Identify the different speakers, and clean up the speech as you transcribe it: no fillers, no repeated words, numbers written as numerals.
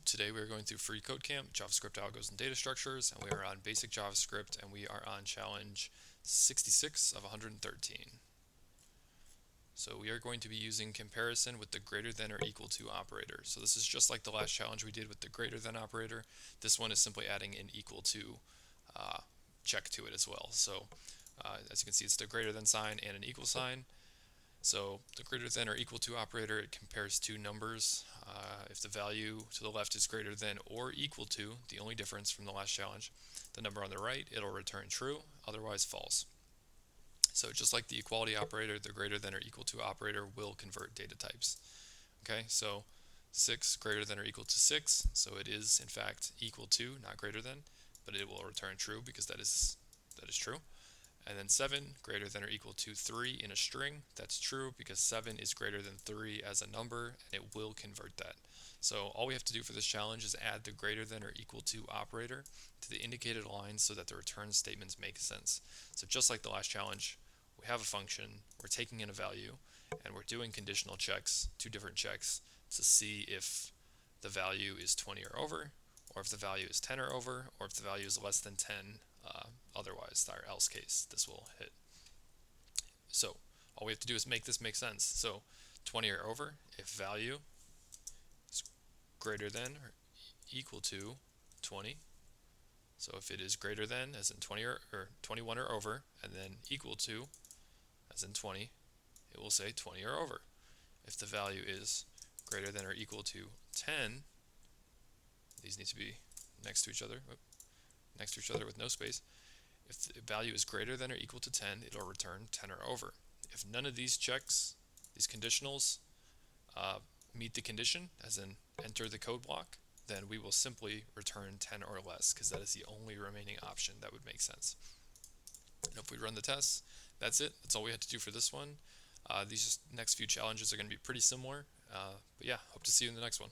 Speaker 1: today we are going through Free Code Camp, JavaScript algos and data structures, and we are on basic JavaScript, and we are on challenge 66 of 113. So we are going to be using comparison with the greater than or equal to operator. So this is just like the last challenge we did with the greater than operator. This one is simply adding an equal to check to it as well. So as you can see, it's the greater than sign and an equal sign. So the greater than or equal to operator, it compares two numbers. If the value to the left is greater than or equal to, the only difference from the last challenge, the number on the right, it'll return true, otherwise false. So just like the equality operator, the greater than or equal to operator will convert data types. Okay, so 6 greater than or equal to 6, so it is in fact equal to, not greater than, but it will return true because that is true. And then 7 greater than or equal to 3 in a string, that's true because 7 is greater than 3 as a number, and it will convert that. So all we have to do for this challenge is add the greater than or equal to operator to the indicated lines so that the return statements make sense. So just like the last challenge, we have a function, we're taking in a value, and we're doing conditional checks, two different checks, to see if the value is 20 or over, or if the value is 10 or over, or if the value is less than 10. Otherwise, our else case, this will hit. So all we have to do is make this make sense. So 20 or over, if value is greater than or equal to 20. So if it is greater than, as in 20 or 21 or over, and then equal to, as in 20, it will say 20 or over. If the value is greater than or equal to 10, these need to be next to each other. Next to each other with no space. If the value is greater than or equal to 10, it'll return 10 or over. If none of these checks, these conditionals, meet the condition, as in enter the code block, then we will simply return 10 or less, because that is the only remaining option that would make sense. And if we run the tests, that's it. That's all we had to do for this one. These next few challenges are going to be pretty similar. But yeah, hope to see you in the next one.